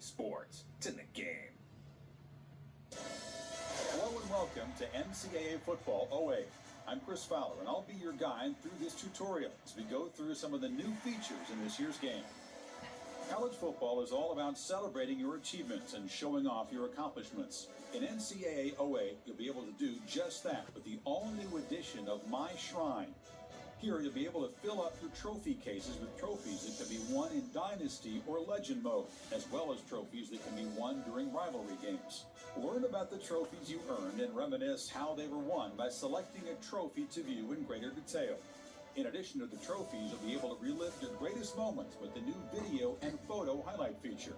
sports. It's in the game. Hello and welcome to NCAA Football 08. I'm Chris Fowler, and I'll be your guide through this tutorial as we go through some of the new features in this year's game. College football is all about celebrating your achievements and showing off your accomplishments. In NCAA 08, you'll be able to do just that with the all-new edition of My Shrine. Here, you'll be able to fill up your trophy cases with trophies that can be won in Dynasty or Legend mode, as well as trophies that can be won during rivalry games. Learn about the trophies you earned and reminisce how they were won by selecting a trophy to view in greater detail. In addition to the trophies, you'll be able to relive your greatest moments with the new video and photo highlight feature.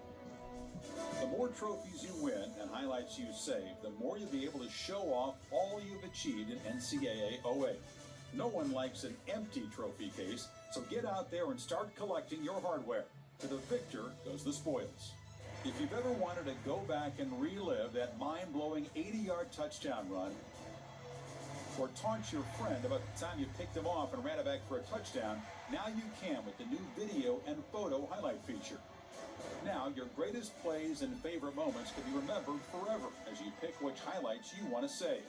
The more trophies you win and highlights you save, the more you'll be able to show off all you've achieved in NCAA 08. No one likes an empty trophy case, so get out there and start collecting your hardware. To the victor goes the spoils. If you've ever wanted to go back and relive that mind-blowing 80-yard touchdown run, or taunt your friend about the time you picked him off and ran it back for a touchdown, now you can with the new video and photo highlight feature. Now, your greatest plays and favorite moments can be remembered forever as you pick which highlights you want to save.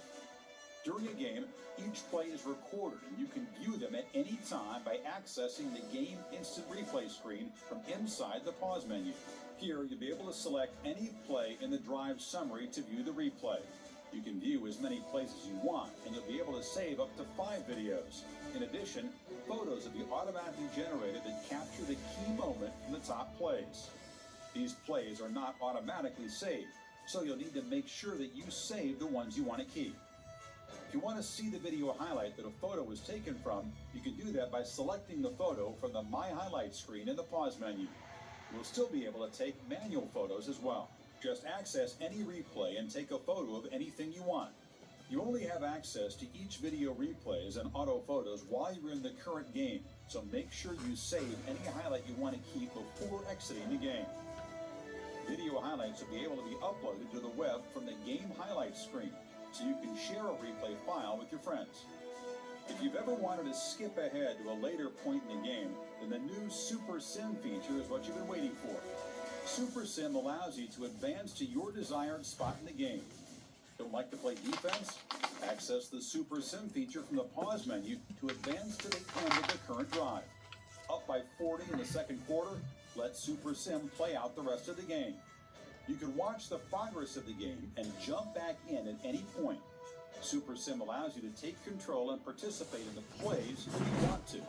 During a game, each play is recorded and you can view them at any time by accessing the Game Instant Replay screen from inside the pause menu. Here, you'll be able to select any play in the drive summary to view the replay. You can view as many plays as you want, and you'll be able to save up to 5 videos. In addition, photos will be automatically generated that capture the key moment from the top plays. These plays are not automatically saved, so you'll need to make sure that you save the ones you want to keep. If you want to see the video highlight that a photo was taken from, you can do that by selecting the photo from the My Highlight screen in the pause menu. You'll still be able to take manual photos as well. Just access any replay and take a photo of anything you want. You only have access to each video replays and auto photos while you're in the current game, so make sure you save any highlight you want to keep before exiting the game. Video highlights will be able to be uploaded to the web from the Game Highlights screen, so you can share a replay file with your friends. If you've ever wanted to skip ahead to a later point in the game, then the new Super Sim feature is what you've been waiting for. Super Sim allows you to advance to your desired spot in the game. Don't like to play defense? Access the Super Sim feature from the pause menu to advance to the end of the current drive. Up by 40 in the second quarter, let Super Sim play out the rest of the game. You can watch the progress of the game and jump back in at any point. Super Sim allows you to take control and participate in the plays when you want to.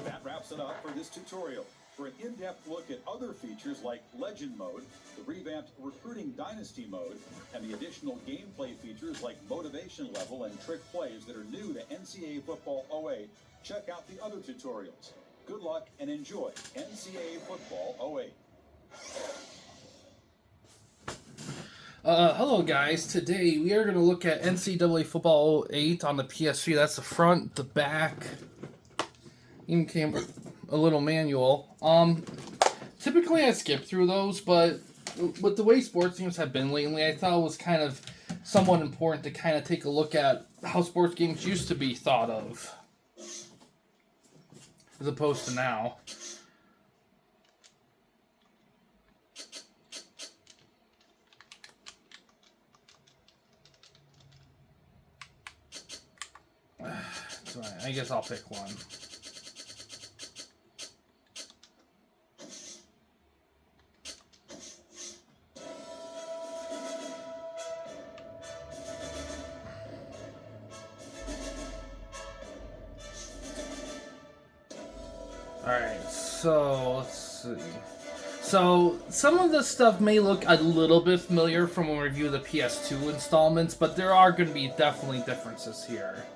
That wraps it up for this tutorial. For an in-depth look at other features like Legend Mode, the revamped Recruiting Dynasty Mode, and the additional gameplay features like Motivation Level and Trick Plays that are new to NCAA Football 08, check out the other tutorials. Good luck and enjoy NCAA Football 08. Hello guys, today we are going to look at NCAA Football 08 on the PS3. That's the front, the back, even came with a little manual. Typically I skip through those, but with the way sports games have been lately, I thought it was kind of somewhat important to kind of take a look at how sports games used to be thought of, as opposed to now. So I guess I'll pick one. Alright, so let's see. So some of this stuff may look a little bit familiar from when we review the PS2 installments, but there are going to be definitely differences here.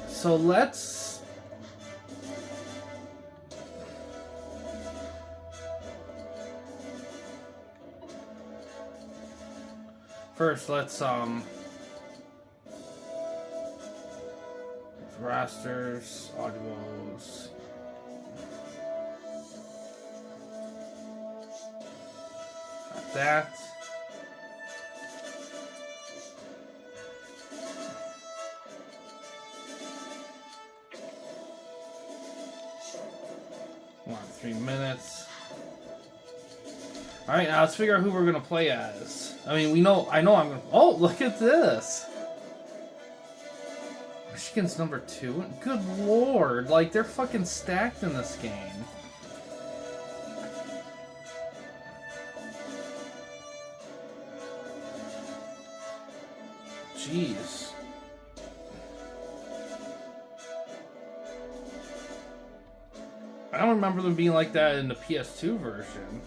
So let's first rasters, audios. Got that. Come on, 3 minutes. All right, now let's figure out who we're gonna play as. I mean, I know I'm gonna. Oh, look at this. Michigan's number 2. Good lord, like they're fucking stacked in this game. Jeez. I don't remember them being like that in the PS2 version.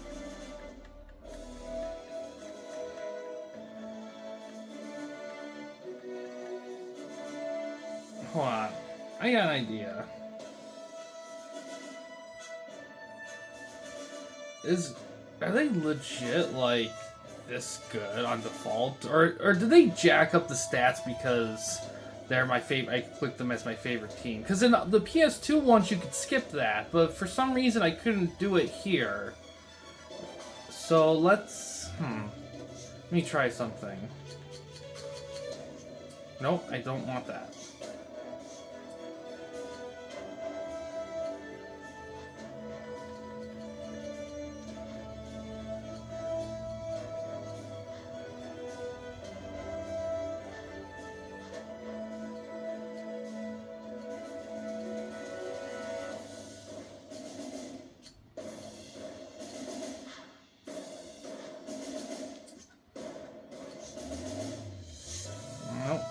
Hold on. I got an idea. Are they legit like this good on default? Or do they jack up the stats because they're my favorite? I clicked them as my favorite team. Because in the PS2 ones you could skip that, but for some reason I couldn't do it here. So let's let me try something. Nope, I don't want that. Nope.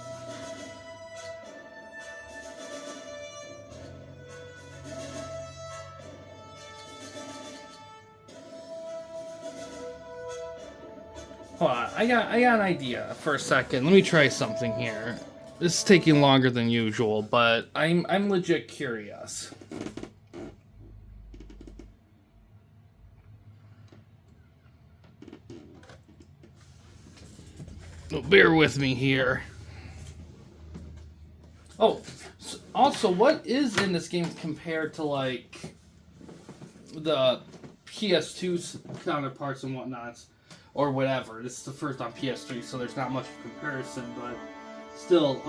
Hold on, I got an idea for a second. Let me try something here. This is taking longer than usual, but I'm legit curious. Oh, bear with me here. Oh, also, what is in this game compared to like the PS2's counterparts and whatnots? Or whatever. This is the first on PS3, so there's not much of comparison, but still,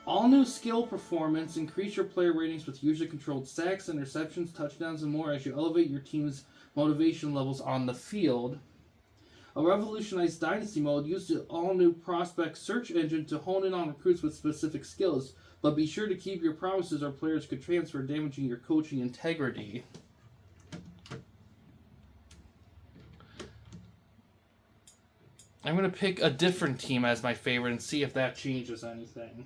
all new skill performance, increase your player ratings with user-controlled sacks, interceptions, touchdowns, and more as you elevate your team's motivation levels on the field. A revolutionized dynasty mode used the all-new prospect search engine to hone in on recruits with specific skills, but be sure to keep your promises or players could transfer, damaging your coaching integrity. I'm going to pick a different team as my favorite and see if that changes anything.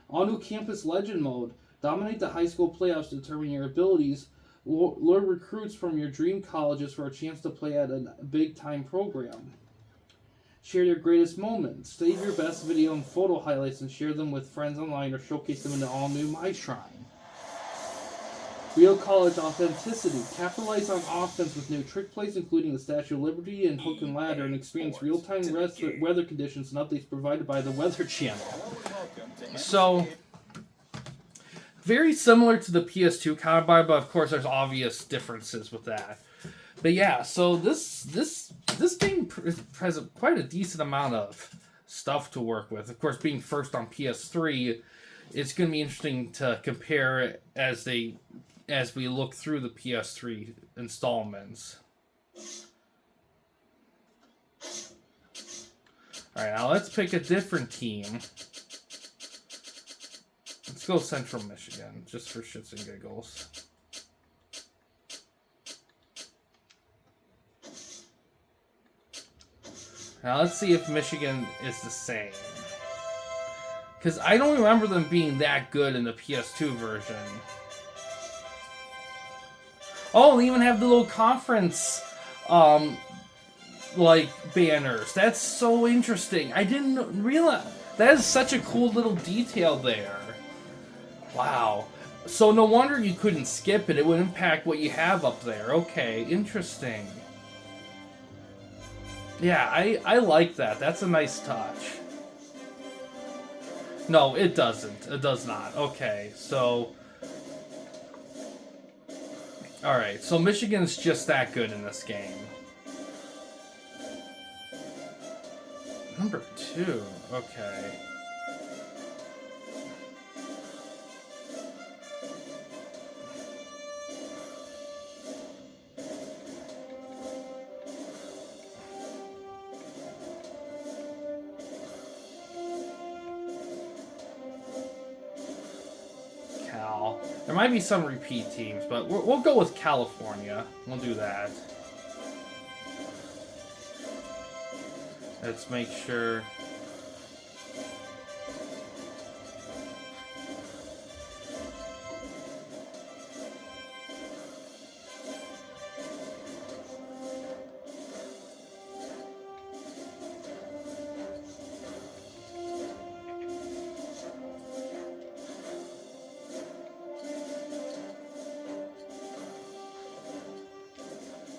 All new Campus Legend mode. Dominate the high school playoffs to determine your abilities. Lure recruits from your dream colleges for a chance to play at a big-time program. Share your greatest moments. Save your best video and photo highlights and share them with friends online or showcase them in the all-new My Shrine. Real college authenticity. Capitalize on offense with new trick plays, including the Statue of Liberty and Hook and Ladder, and experience real-time weather conditions and updates provided by the Weather Channel. So, very similar to the PS2 counterpart, but of course there's obvious differences with that. But yeah, so this game has quite a decent amount of stuff to work with. Of course, being first on PS3, it's going to be interesting to compare as we look through the PS3 installments. Alright, now let's pick a different team. Let's go Central Michigan, just for shits and giggles. Now let's see if Michigan is the same. Because I don't remember them being that good in the PS2 version. Oh, they even have the little conference, like, banners. That's so interesting. I didn't realize. That is such a cool little detail there. Wow. So no wonder you couldn't skip it. It would impact what you have up there. Okay, interesting. Yeah, I like that. That's a nice touch. No, it doesn't. It does not. Okay, so... Alright, so Michigan's just that good in this game. Number 2. Okay. There might be some repeat teams, but we'll go with California. We'll do that. Let's make sure.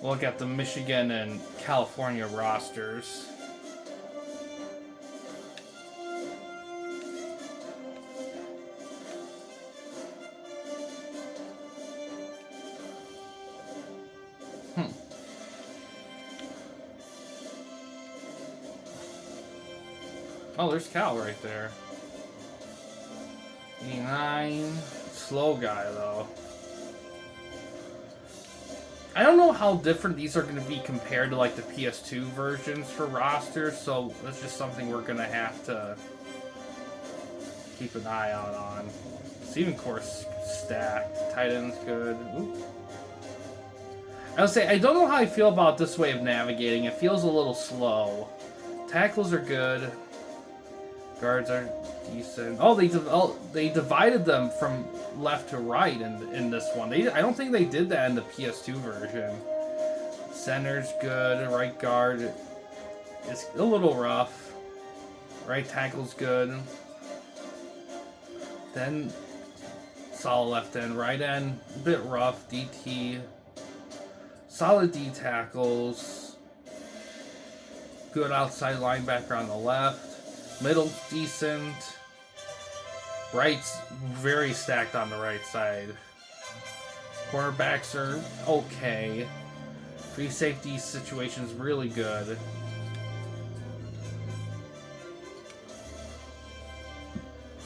Look at the Michigan and California rosters. Oh, there's Cal right there. 89. Slow guy, though. I don't know how different these are going to be compared to like the PS2 versions for rosters, so that's just something we're going to have to keep an eye out on. Receiving course stacked. Tight end's good. Ooh. I would say I don't know how I feel about this way of navigating. It feels a little slow. Tackles are good. Guards are decent. Oh, they divided them from left to right in this one. I don't think they did that in the PS2 version. Center's good. Right guard is a little rough. Right tackle's good. Then solid left end. Right end, a bit rough. DT. Solid D tackles. Good outside linebacker on the left. Middle's decent. Right's very stacked on the right side. Cornerbacks are okay. Free safety situation's really good.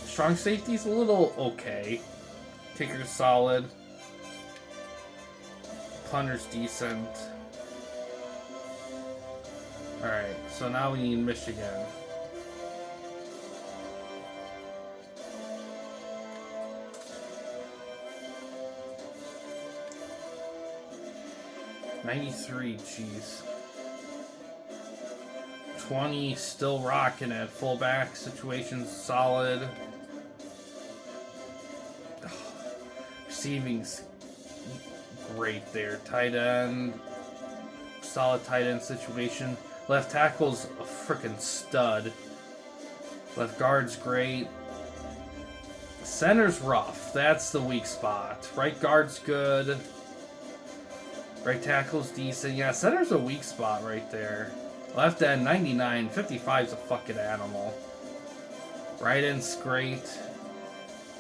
Strong safety's a little okay. Kicker's solid. Punter's decent. Alright, so now we need Michigan. $93, jeez. 20, still rocking it. Fullback situation's solid. Receiving's great there. Tight end, solid tight end situation. Left tackle's a freaking stud. Left guard's great. Center's rough. That's the weak spot. Right guard's good. Right tackle's decent. Yeah, center's a weak spot right there. Left end, 99. 55's a fucking animal. Right end's great.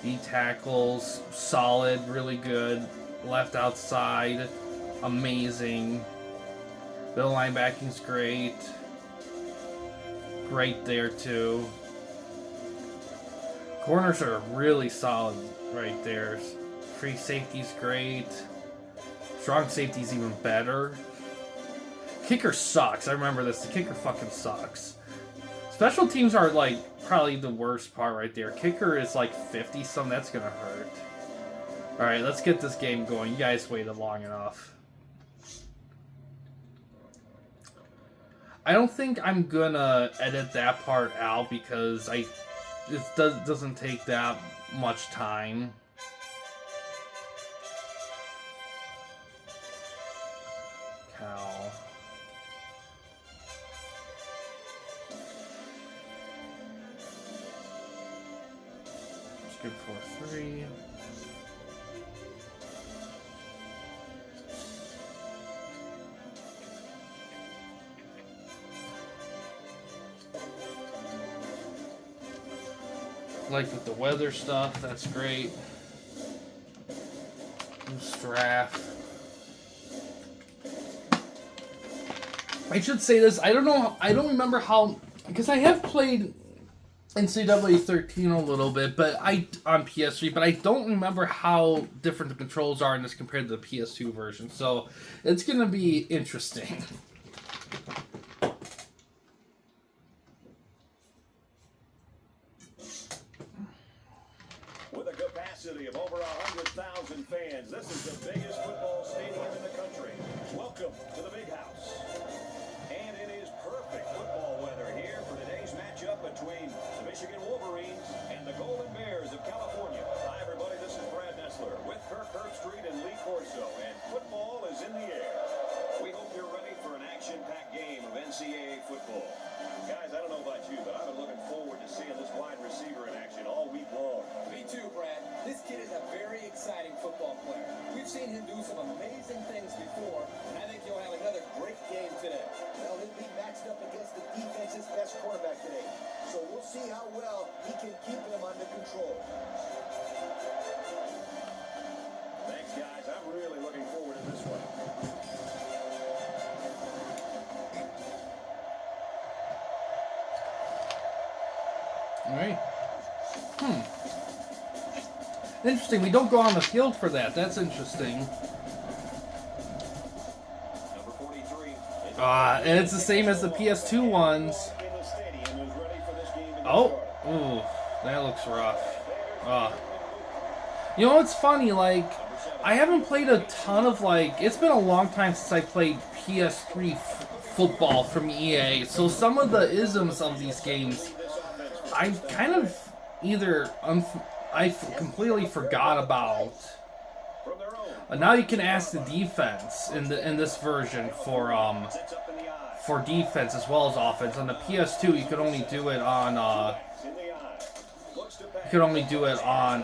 D tackles, solid, really good. Left outside, amazing. Middle linebacking's great. Great there, too. Corners are really solid right there. Free safety's great. Strong safety's even better. Kicker sucks. I remember this. The kicker fucking sucks. Special teams are like probably the worst part right there. Kicker is like 50-some. That's gonna hurt. Alright, let's get this game going. You guys waited long enough. I don't think I'm gonna edit that part out because it doesn't take that much time. Cal. It's good for 3. Like with the weather stuff, that's great. Straff. I should say this. I don't know. I don't remember how, because I have played NCAA 13 a little bit, but on PS3. But I don't remember how different the controls are in this compared to the PS2 version. So it's gonna be interesting. With a capacity of over 100,000 NCAA football. Guys, I don't know about you, but I've been looking forward to seeing this wide receiver in action all week long. Me too, Brad. This kid is a very exciting football player. We've seen him do some amazing things before, and I think he'll have another great game today. Well, he'll be matched up against the defense's best quarterback today. So we'll see how well he can keep him under control. Thanks, guys. I'm really looking forward to this one. All right. Interesting. We don't go on the field for that. That's interesting. Number 43. And it's the same as the PS2 ones. Oh, ooh, that looks rough. You know what's funny? Like, I haven't played a ton of, like, it's been a long time since I played PS3 football from EA. So some of the isms of these games, I kind of either I completely forgot about. Now you can ask the defense in this version for defense as well as offense. On the PS2, you could only do it on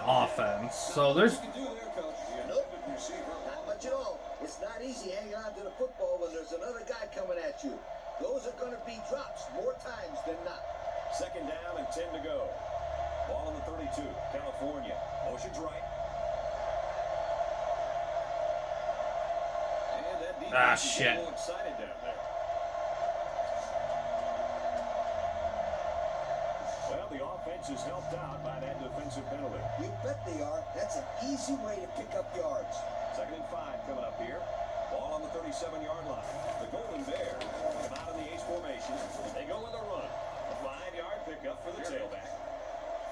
offense. So there's. Nope, not much at all. It's not easy hanging on to the football when there's another guy coming at you. Those are going to be drops more times than not. Second down and 10 to go. Ball on the 32. California. Motion's right. And that defense is shit. a little excited down there. Well, the offense is helped out by that defensive penalty. You bet they are. That's an easy way to pick up yards. Second and 5 coming up here. Ball on the 37-yard line. The Golden Bears come out in the H formation. They go with a run. A 5-yard pickup for the tailback.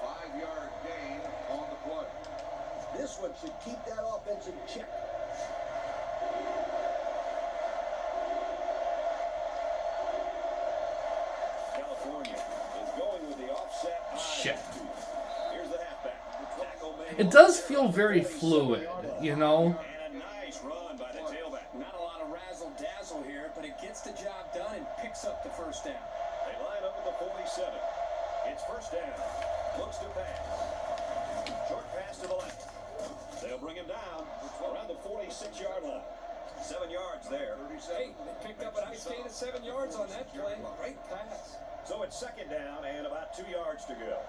5-yard gain on the play. This one should keep that offense in check. California is going with the offset. Shit. Here's the halfback. Tackle made. It does feel very fluid, you know. And a nice run by the tailback. Not a lot of razzle-dazzle here, but it gets the job done and picks up the first down. They line up at the 47. It's first down. Looks to pass. Short pass to the left. They'll bring him down around the 46-yard line. 7 yards there. Hey, they picked up a nice gain of 7 yards on that play. Great pass. So it's second down and about 2 yards to go.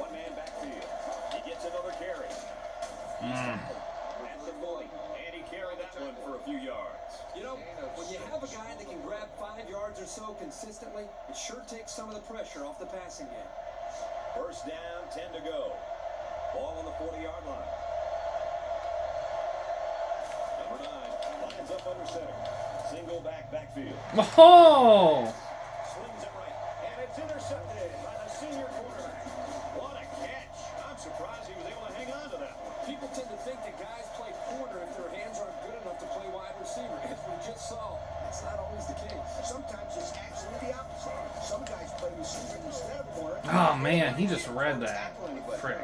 One man backfield. He gets another carry. At the 40. And he carried that one for a few yards. You know, when you have a guy that can grab 5 yards or so consistently, it sure takes some of the pressure off the passing game. First down, 10 to go. Ball on the 40-yard line. Number 9 lines up under center. Single backfield. Oh! Slings it right. And it's intercepted by the senior quarterback. What a catch. I'm surprised he was able to hang on to that one. People tend to think that guys play corner if their hands aren't good enough to play wide receiver. As we just saw, that's not always the case. Sometimes it's actually the opposite. Some guys play receiver instead of corner. Oh man, he just read that. Frick.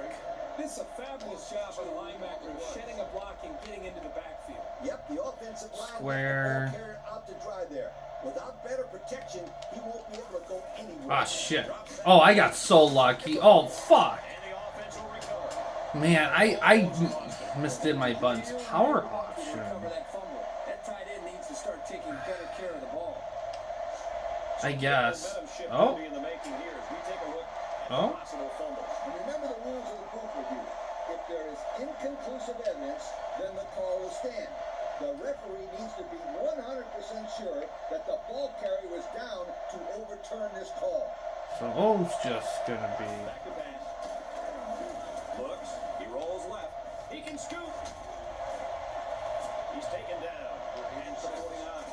This is a fabulous job by the linebacker of shedding a block and getting into the backfield. Yep, the offensive line Square. carried out to dry there. Without better protection, he won't be able to go anywhere. Ah shit. Oh, I got so lucky. Oh fuck. And the offense will recover. Man, I misdid my buttons. Power option. Recover that fumble. That tight end needs to start taking better care of the ball. I guess. Momentum shift Oh. will be in the making here as we take a look at Oh. possible fumbles. And remember the rules of the booth review. If there is inconclusive evidence, then the call will stand. The referee needs to be 100% sure that the ball carrier was down to overturn this call. So O's just gonna be. Back to pass. Looks. He rolls left. He can scoop. He's taken down. And to 49.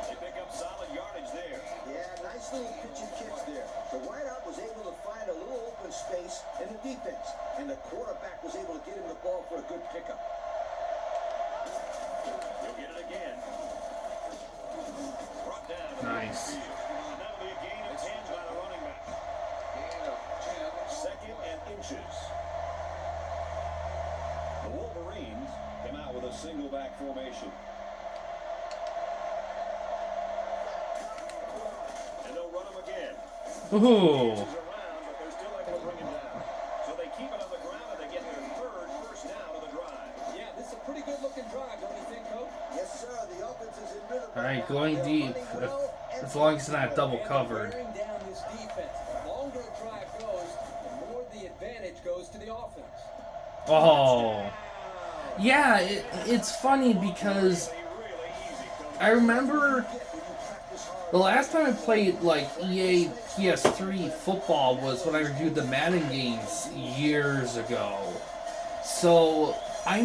They pick up solid yardage there. Yeah, nice little pitch and catch there. The wideout was able to find a little open space in the defense, and the quarterback was able to get him the ball for a good pickup. He'll get it again. Brought down to the Nice. field. And that'll be a gain of 10 by the running back. Gain of 10. Second and inches. The Wolverines come out with a single back formation. Ooh. Around, but they're still able to bring him down. So they keep it on the ground and they get their third first down of the drive. Yeah, this is a pretty good-looking drive, don't you think, Coach? Yes, sir. The offense is in rhythm. All right, now. going They're deep. running well and As long as it's not playing double well. covered. Wearing down this defense. The longer the drive goes, the more the advantage goes to the offense. Oh. Yeah, it's funny because I remember the last time I played like EA PS3 football was when I reviewed the Madden games years ago. So I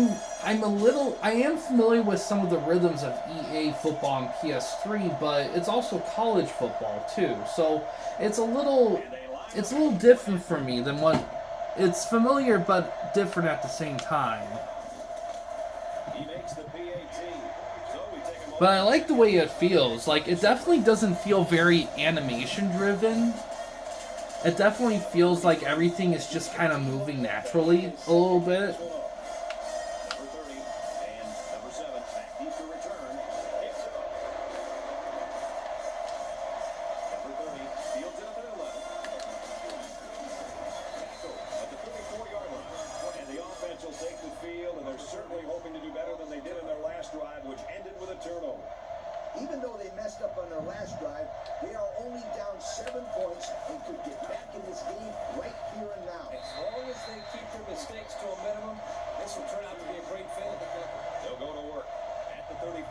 am familiar with some of the rhythms of EA football on PS3, but it's also college football too. So it's a little different for me than what it's familiar but different at the same time. He makes the PAT. So we take him But I like the way it feels. Like, it definitely doesn't feel very animation driven. It definitely feels like everything is just kind of moving naturally a little bit. Number 30 and number 7 back deep to return. Hits it up. Number 30 fields it up at 11. Tackle at the 34-yard line. And the offense will take the field, and they're certainly hoping to do better than they did in their last drive, which ended with a turnover. Even though they messed up on their last drive, they are only down 7 points and could get back in this game right here and now. As long as they keep their mistakes to a minimum, this will turn out to be a great field. They'll go to work at the 34.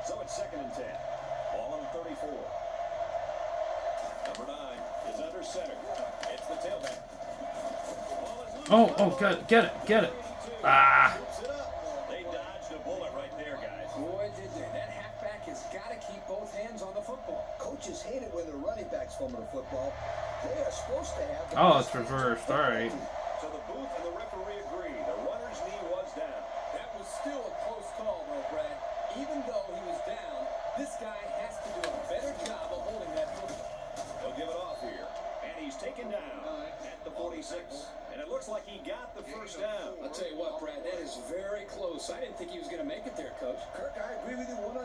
So it's 2nd and 10. Ball on the 34. Number 9 is under center. It's the tailback. Oh, get it. Ah. They dodged a bullet right there, guys. Boy, did they. That halfback has got to keep both hands on the football. Coaches hate it when their running backs fumble the football. They are supposed to have the Oh, best it's reversed. All right. So the booth and the referee agree. The runner's knee was down. That was still a close call, though, Brad. Even though he was down, this guy has to do a better job of holding that football. They'll give it off here. And he's taken down at the 46. And it looks like he got the first down. I'll tell you what, Brad, that is very close. I didn't think he was going to make it there, Coach. Kirk, I agree with you 100%.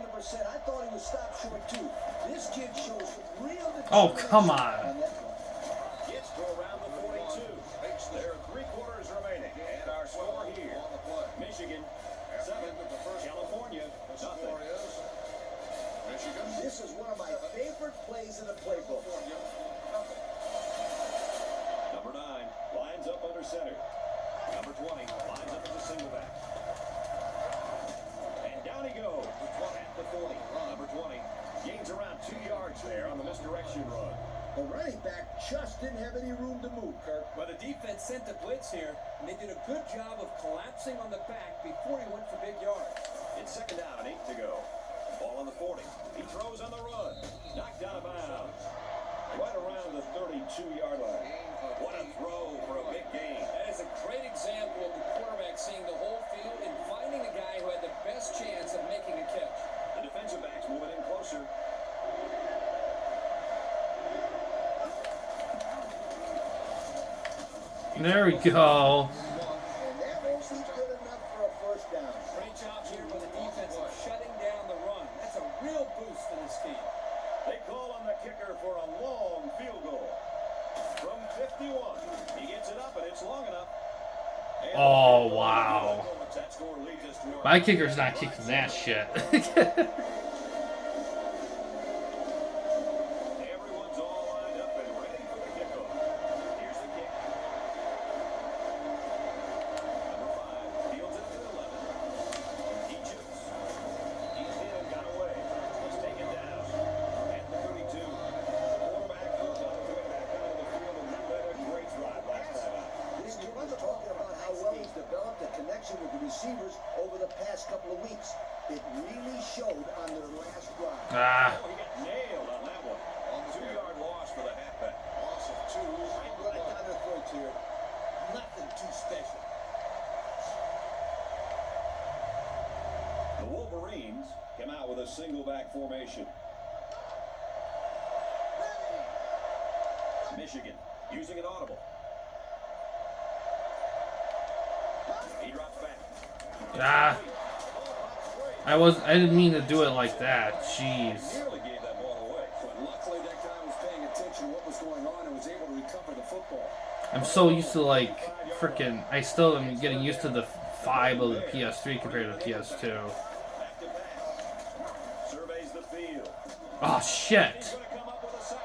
I thought he was stopped short, too. This kid shows real Oh, come on. that one. Gets to around the 42. There are 3 quarters remaining. And our score here. Michigan, 7. California, nothing. This is one of my favorite plays in the playbook. Number 9 lines up under center. Number 20 lines up as a single back. And down he goes at the 40. Number 20 gains around 2 yards there on the misdirection run. The running back just didn't have any room to move, Kirk. Well, the defense sent the blitz here, and they did a good job of collapsing on the back before he went for big yards. It's 2nd down and 8 to go. Ball on the 40. He throws on the run. Knocked out of bounds. Right around the 32-yard line. What a throw for a big gain. That is a great example of the quarterback seeing the whole field and finding the guy who had the best chance of making a catch. The defensive backs moving in closer. There we go. And that won't be good enough for a first down. Great job here by the defense of shutting down the run. That's a real boost for this team. They call on the kicker for a long field goal. From 51. He gets it up, and it's long enough. And Oh, wow. that score leads us to our My kicker's not kicking that shit. Everyone's all lined up and ready for the kickoff. Here's the kick. Number 5 fields it to 11. He shoots. He's hit and got away. He's taken down at the 32. The quarterback goes all the way back out of the field, and he led a great drive last time out. This kid was talking about how well he's developed a connection with the receivers over the past couple of weeks. It really showed on their last drive. Ah. Oh, he got nailed on that one. 2-yard loss for the halfback. Loss of 2. Right down their throats here. Nothing too special. The Wolverines come out with a single back formation. Michigan using an audible. He drops back. Ah. I didn't mean to do it like that. Jeez. Nearly gave that ball away. But luckily that guy was paying attention to what was was going on and was able to recover the football. I'm so used to like freaking. I still am getting used to the 5 of the PS3 compared to the PS2. Back to pass. Surveys the field. Oh shit! He's going to come up with a sack.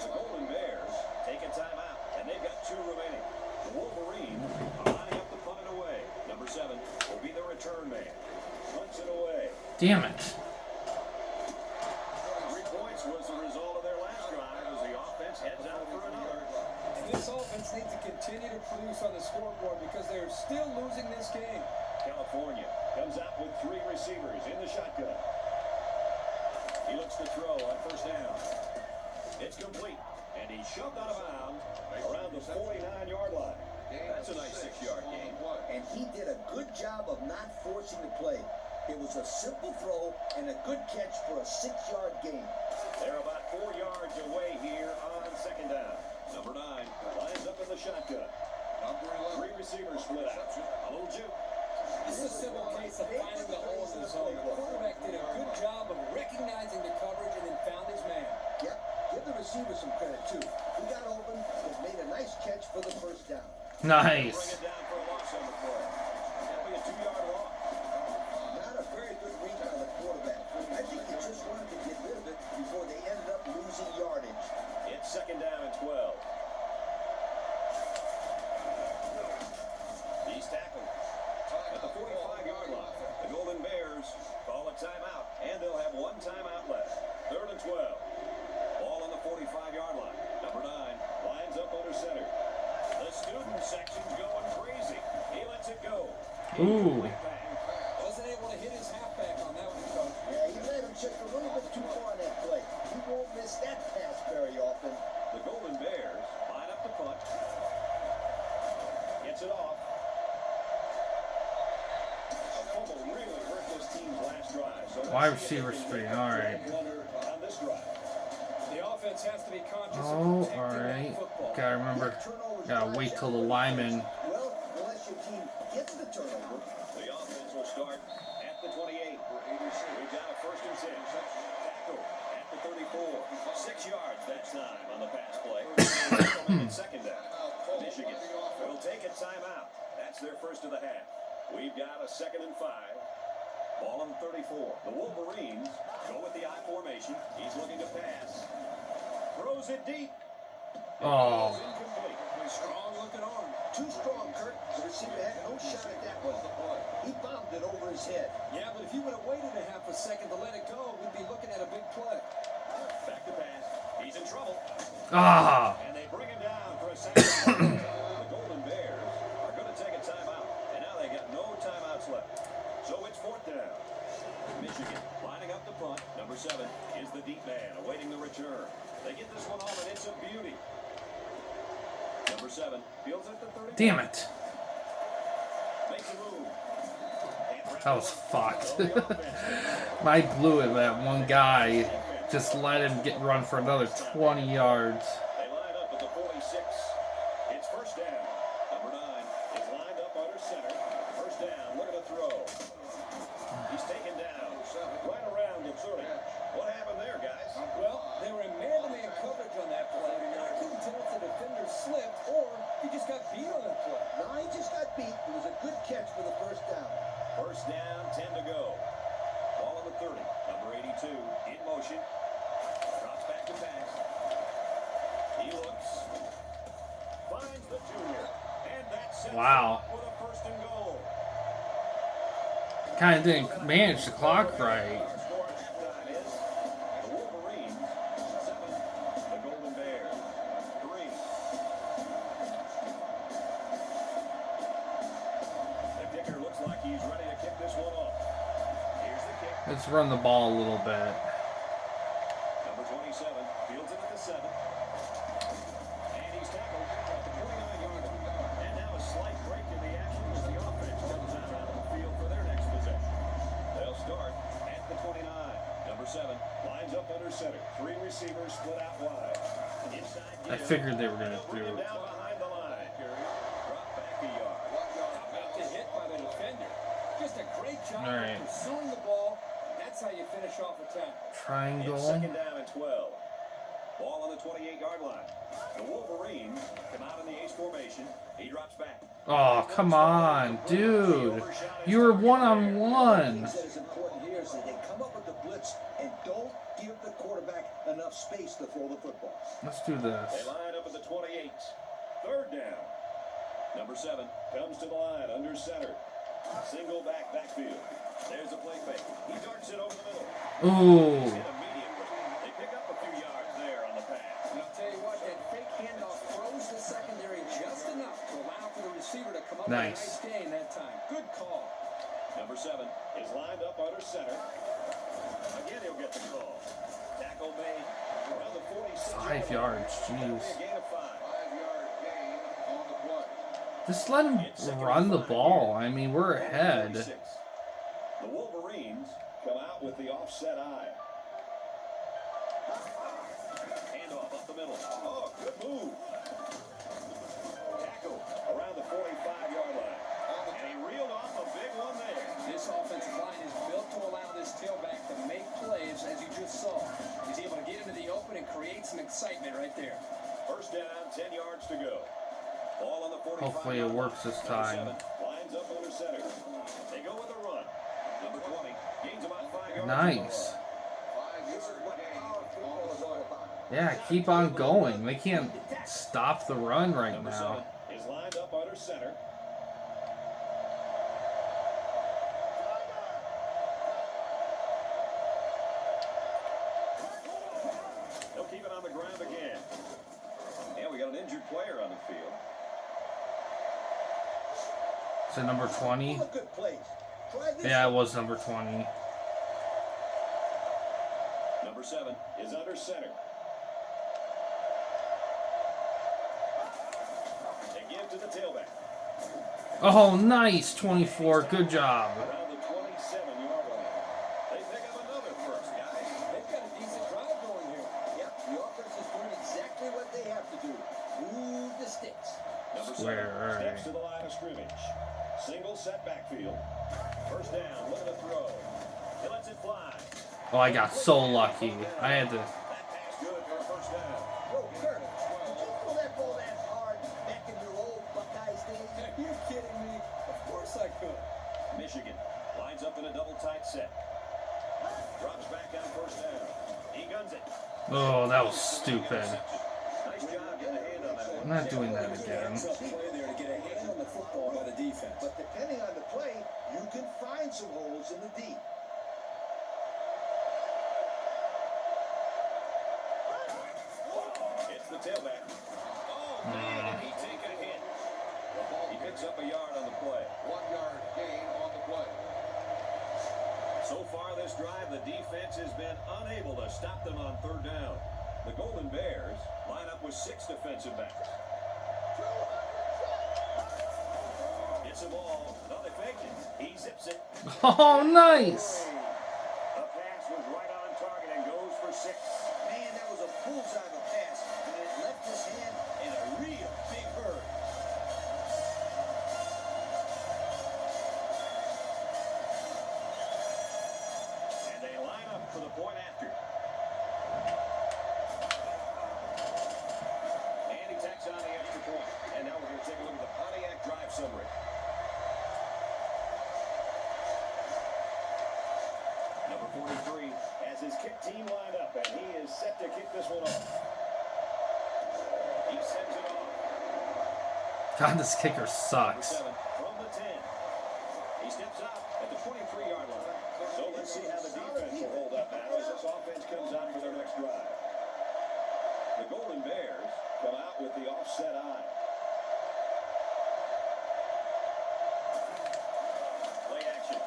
The Golden Bears take a timeout, and they've got 2 remaining. The Wolverines are lining up to punt it away. Number 7 will be the return man. Punts it away. Damn it! 3 points was the result of their last drive as the offense heads out for another. And this offense needs to continue to produce on the scoreboard because they're still losing this game. California comes out with 3 receivers in the shotgun. He looks to throw on first down. It's complete, and he's shoved out of bounds around the 49-yard line. That's a nice 6-yard gain. And he did a good job of not forcing the play. It was a simple throw and a good catch for a 6-yard gain. They're about 4 yards away here on second down. Number 9 lines up in the shotgun. 3 receivers split out. A little juke. This is a simple case of finding the hole in the zone. The quarterback did a good job of recognizing the coverage and then found his man. Yep, give the receiver some credit too. He got open and made a nice catch for the first down. Bring Nice. it down for a loss on the play. That'll be a 2-yard loss. Not a very good read by the quarterback. I think he just wanted to get rid of it before they ended up losing yardage. It's second down and 12. He's tackled at the 45-yard line. The Golden Bears call a timeout, and they'll have 1 timeout left. 3rd and 12. Ball on the 45-yard line. Number 9 lines up under center. The student section's going crazy. He lets it go. Ooh. Wasn't able to hit his halfback on that one, Coach. Yeah, he let him check a little bit too far on that play. He won't miss that pass very often. The Golden Bears line up the punt. Gets it off. A fumble really hurt this team's last drive. So Wide receiver screen. All right. On this drive. The offense has to be conscious of Oh, protecting all that right. football. Gotta remember. Gotta wait till the lineman. Well, unless your team gets the turnover. The offense will start at the 28. We've got a 1st and 10. Tackle at the 34. 6 yards that time on the pass play. Second down. Michigan will take a timeout. That's their first of the half. We've got a 2nd and 5. Ball on 34. The Wolverines go with the I formation. He's looking to pass. Throws it deep. Oh. Incomplete. Strong looking arm. Too strong, Kurt. The receiver had no shot at that one. He bombed it over his head. Yeah, but if you would have waited a half a second to let it go, we'd be looking at a big play. Back to pass. He's in trouble. Ah. And they bring him down for a second. The Golden Bears are going to take a timeout. And now they got no timeouts left. So it's 4th down. Michigan lining up the punt. Number 7 is the deep man awaiting the return. They get this one off, and it's a beauty. Number 7 fields at the 30. Damn it. Makes a move. That was fucked. I blew it. That one guy just let him run for another 20 yards. They line up at the 46. It's first down. Number 9 is lined up under center. First down. Look at the throw. He's taken down. Right around the 30. What happened there, guys? Well, they were in man-to-man coverage on that play. I couldn't tell if the defender slipped or he just got beat on that play. No, he just got beat. It was a good catch for the first down. First down, 10 to go. Ball on the 30. Number 82 in motion. Drops back to pass. He looks. Finds the junior. And that sets Wow. him up with a 1st and goal. Kind of didn't manage the clock right. Our score at halftime is the Wolverines 7, the Golden Bears 3. The kicker looks like he's ready to kick this one off. Here's the kick. Let's run the ball a little bit. Number 27 fields it at the 7. And he's tackled at the 49-yard line. And now a slight break in the action as the offense comes out onto the field for their next possession. They'll start at the 29. Number 7 lines up under center. 3 receivers split out wide. Inside I figured they were gonna bring him do. down behind the line. Drop back a yard. How about the hit by the defender? Just a great job All right. of pursuing the ball. That's how you finish off a tackle. It's Triangle. 2nd down and 12. Ball on the 28-yard line. The Wolverines come out in the ace formation. He drops back. Oh, come on, dude. You were one-on-one. What is important here is that they come up with the blitz and don't give the quarterback enough space to throw the football. Let's do They this. line up at the 28. Third down. Number 7 comes to the line under center. Single backfield. There's a play fake. He darts it over the middle. Ooh. Hit immediately. They pick up a few yards there on the pass. And I'll tell you what, that fake handoff froze the secondary just enough to allow for the receiver to come up with a nice gain that time. Good call. Number 7 is lined up under center. Again, he'll get the call. Tackle made around the 46. 5 yards, jeez. A gain of 5. 5-yard gain on the play. Just let him run the ball. I mean, we're ahead. 46. The Wolverines come out with the offset eye. Handoff up the middle. Oh, good move. Tackle around the 45-yard line. And he reeled off a big one there. This offensive line is built to allow this tailback to make plays, as you just saw. He's able to get into the open and create some excitement right there. First down, 10 yards to go. Ball on the 45. Hopefully it works this time. Lines up under center. They go with a run. Number 20 gains about 5 yards. Nice. 5-yard gain on the play. Yeah, keep on going. They can't stop the run right Number now. 7 is lined up under center. They'll keep it on the ground again. And we got an injured player on the field. Is it number 20? All good plays. Try this. Yeah, it was number 20. Number 7 is under center. They give to the tailback. Oh, nice. 24. Good job. Around the 27-yard line. They pick up another first, guys. They've got a decent drive going here. Yep, the offense is doing exactly what they have to do. Move the sticks. Number 7 Square. steps to the line of scrimmage. Single set backfield. First down, look at the throw. He lets it fly. Oh, I got so lucky. I had to. That pass good for a first down. Whoa, Kurt, did you throw that ball that hard back in your old Buckeyes days? Are you kidding me? Of course I could. Michigan lines up in a double tight set. Drops back on first down. He guns it. Oh, that was stupid. Nice job getting a hand on that I'm one. not doing that again. Tough play there to get a hand on the football by the defense. But depending on the play, you can find some holes in the D. It's the tailback. Oh, man, did he take a hit. He picks up a yard on the play. 1-yard gain on the play. So far this drive, the defense has been unable to stop them on third down. The Golden Bears line up with 6 defensive backs. It's a ball. No, they faked it. He zips it. Oh, nice. The pass was right on target and goes for 6. Man, that was a bullseye of a pass, and it left his hand in a real big hurry. And they line up for the point after. And he tacks on the extra point. And now we're going to take a look at the Pontiac drive summary. Number 43 has his kick team lined up, and he is set to kick this one off. He sends it off. God, this kicker Number sucks. 7 from the 10. He steps out at the 23-yard line. So let's see how the defense will hold up now as this offense comes out for their next drive. The Golden Bears come out with the offset eye. Play action.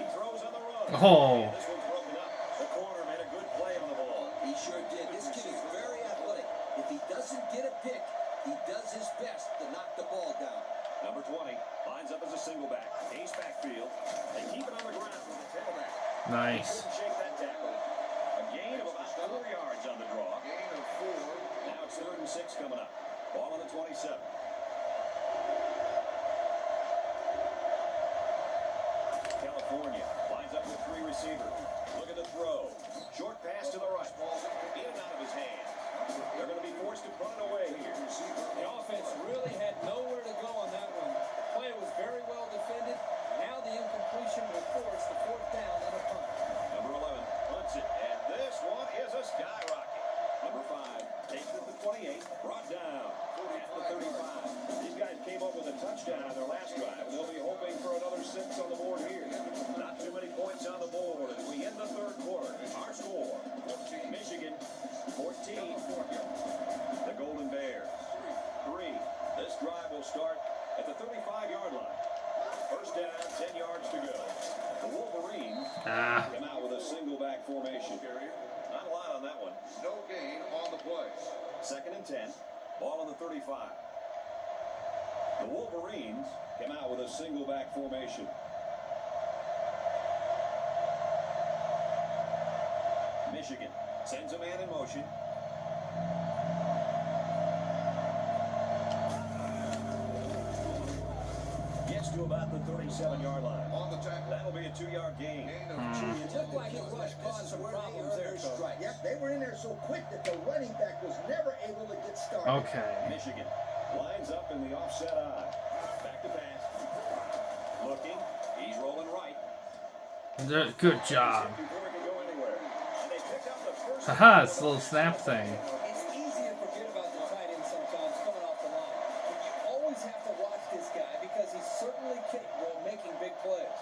He throws on the run. Oh. And this one's broken up. The corner made a good play on the ball. He sure did. This kid is very athletic. If he doesn't get a pick, he does his best to knock the ball down. Number 20 lines up as a single back. Ace backfield. They keep it on the ground with the tailback. Nice. Couldn't shake that tackle. A gain of about 4 yards on the draw. Gain of 4. Now it's 3rd and 6 coming up. Ball on the 27. California lines up with 3 receivers. Look at the throw. Short pass to the right. In and out of his hands. formation. Not a lot on that one. No gain on the play. 2nd and 10. Ball on the 35. The Wolverines come out with a single back formation. Michigan sends a man in motion. Gets to about the 37-yard line. On the tackle. That'll be a 2-yard gain. Gain of It looked like it rush caused some problems there, Coach. Yep, they were in there so quick that the running back was never able to get started. Okay. Michigan lines up in the offset eye. Back to pass. Looking. He's rolling right. Good job. Before he can go anywhere. And they pick up the first. Haha, it's a little snap thing. It's easy to forget about the tight end sometimes coming off the line. But you always have to watch this guy because he's certainly capable of making big plays.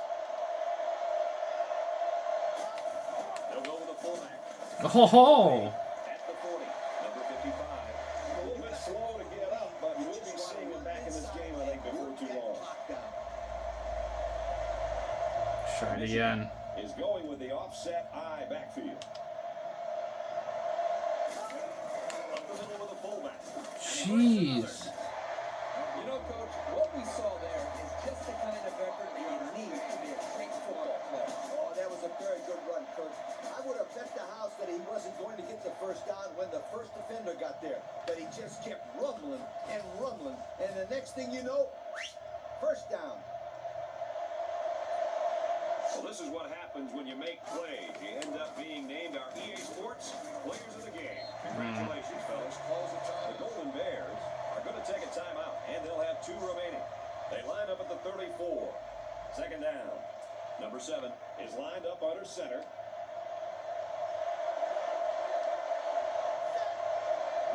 They'll go with a fullback. Oh, At the 40. Number 55. A little bit slow to get up, but we'll be seeing him back in this game, I think, before too long. try it again. Is going with the offset eye backfield. Up the middle with a fullback. Jeez. You know, Coach, what we saw there is just the kind of effort that you need to be a great football player. Oh, that was a very good run, Coach. I would have bet the house that he wasn't going to get the first down when the first defender got there. But he just kept rumbling and rumbling. And the next thing you know, first down. Well, this is what happens when you make plays. You end up being named our EA Sports Players of the Game. Congratulations, fellas. The Golden Bears are going to take a timeout, and they'll have 2 remaining. They line up at the 34. 2nd down. Number 7 is lined up under center.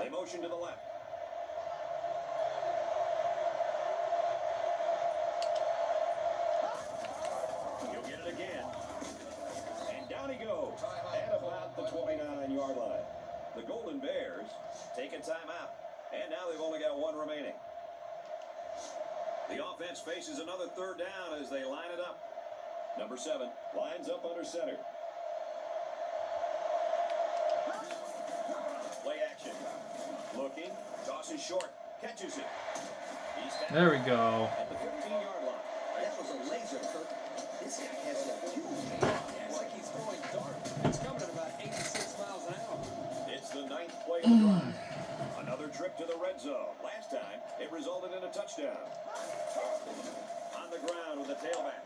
They motion to the left. He'll get it again. And down he goes. At about the 29-yard line. The Golden Bears take a timeout. And now they've only got 1 remaining. The offense faces another 3rd down as they line it up. Number 7 lines up under center. Play action. Looking. Tosses short. Catches it. He's down There we go. at the 15-yard line. That was a laser, Kirk. This guy has a huge It's like he's throwing dart. It's coming at about 86 miles an hour. It's the 9th play of the drive. Another trip to the red zone. Last time, it resulted in a touchdown. On the ground with the tailback.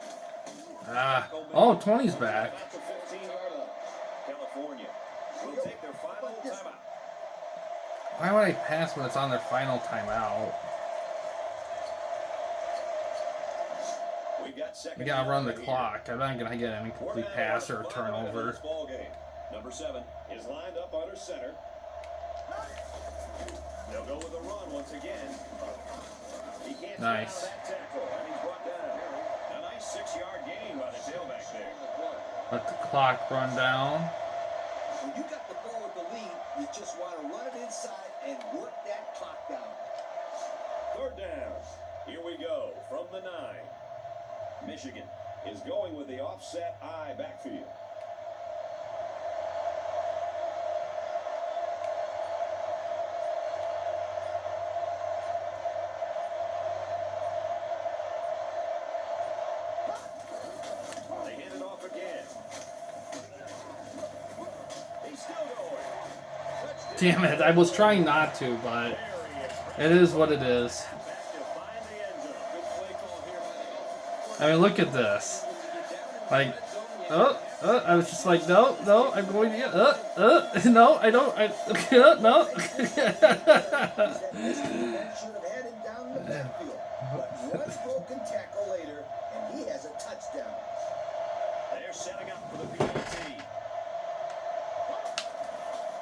Oh, 20's back. At the 15-yard line. California will take their final timeout. Why would I pass when it's on their final timeout? We've got second We gotta run the down clock. I'm not gonna get any here. We're complete down pass to or a 5 minutes of turnover. this ball game. Number 7 is lined up under center. They'll go with a run once again. He can't Nice. get out of that tackle, and he's brought down. A nice 6-yard gain by the tailback there. Let the clock run down. When you got the ball with the lead, you just want to run it inside and work that clock down. 3rd down. Here we go from the 9. Michigan is going with the offset eye backfield. They hand it off again. He's still going. Damn it, I was trying not to, but it is what it is. I mean, look at this. Like, I was just like, no, I'm going to get, no, I don't, no. That should have had him down in the backfield. But one broken tackle later, and he has a touchdown. They're setting up for the PAT.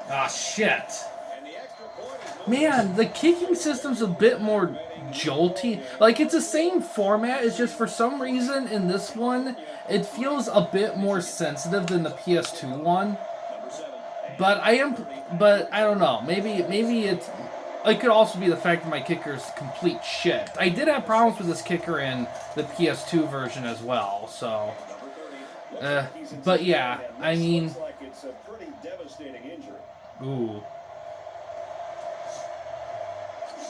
Ah, shit. And the extra point is Man, the kicking system's a bit more jolty. Like, it's the same format, it's just for some reason in this one, it feels a bit more sensitive than the PS2 one. But I don't know. Maybe it could also be the fact that my kicker's complete shit. I did have problems with this kicker in the PS2 version as well, so. But yeah, I mean, It's a pretty devastating injury. Ooh.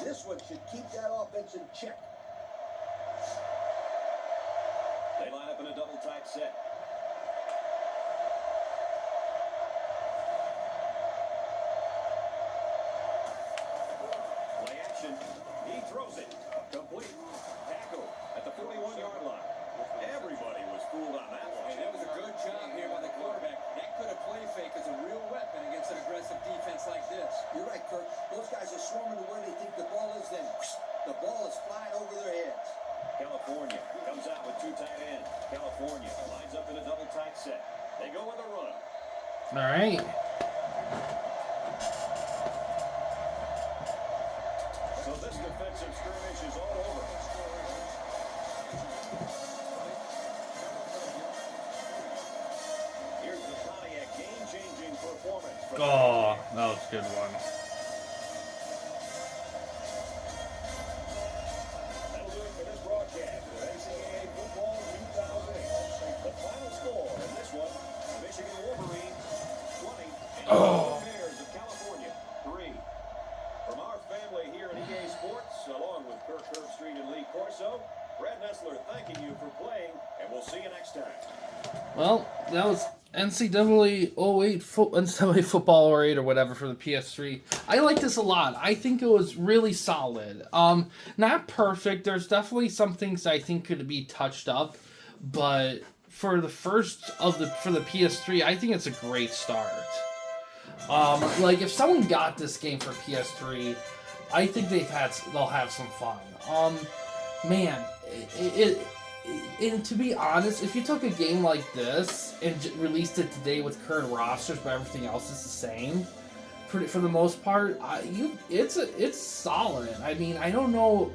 This one should keep that offense in check. They line up in a double tight set. Play action. He throws it. Complete. Tackle at the 41-yard line. Everybody was fooled on that one. Hey, that was a good job here by the quarterback. That could have play fake as a real weapon against an aggressive defense like this. You're right, Kirk. Those guys are swarming to where they think the ball is, then whoosh, the ball is flying over their heads. California comes out with two tight ends. California lines up in a double tight set. They go with a run. All right. So this defensive skirmish is all over. Here's the Pontiac game-changing performance. Oh, that was a good one. That'll do it for this broadcast of NCAA Football 2008. The final score in this one, Michigan Wolverines 20 and the Bears of California 3. From our family here at EA Sports, along with Kirk Herbstreit and Lee Corso, Brad Nessler thanking you for playing, and we'll see you next time. Well, that was NCAA 08 NCAA Football 08 or whatever for the PS3. I like this a lot. I think it was really solid. Not perfect. There's definitely some things I think could be touched up, but for the for the PS3, I think it's a great start. Like if someone got this game for PS3, I think they'll have some fun. Man, and to be honest, if you took a game like this and released it today with current rosters, but everything else is the same, for the most part, it's solid. I mean, I don't know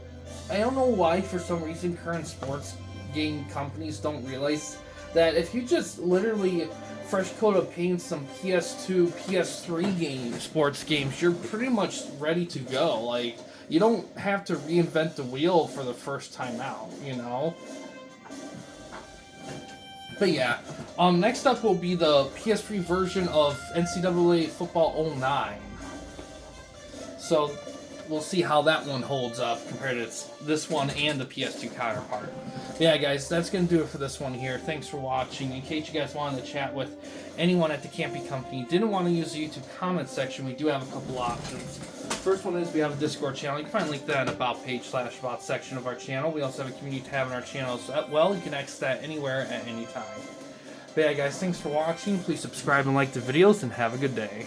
why for some reason current sports game companies don't realize that if you just literally fresh coat of paint some PS2, PS3 sports games, you're pretty much ready to go. Like, you don't have to reinvent the wheel for the first time out, you know? But yeah, next up will be the PS3 version of NCAA Football 09. So we'll see how that one holds up compared to this one and the PS2 counterpart. Yeah, guys, that's going to do it for this one here. Thanks for watching. In case you guys wanted to chat with anyone at the Campy Company, didn't want to use the YouTube comment section, we do have a couple options. First one is we have a Discord channel. You can find a link to that in the About page / About section of our channel. We also have a community tab in our channel as well. You can access that anywhere at any time. But yeah, guys, thanks for watching. Please subscribe and like the videos, and have a good day.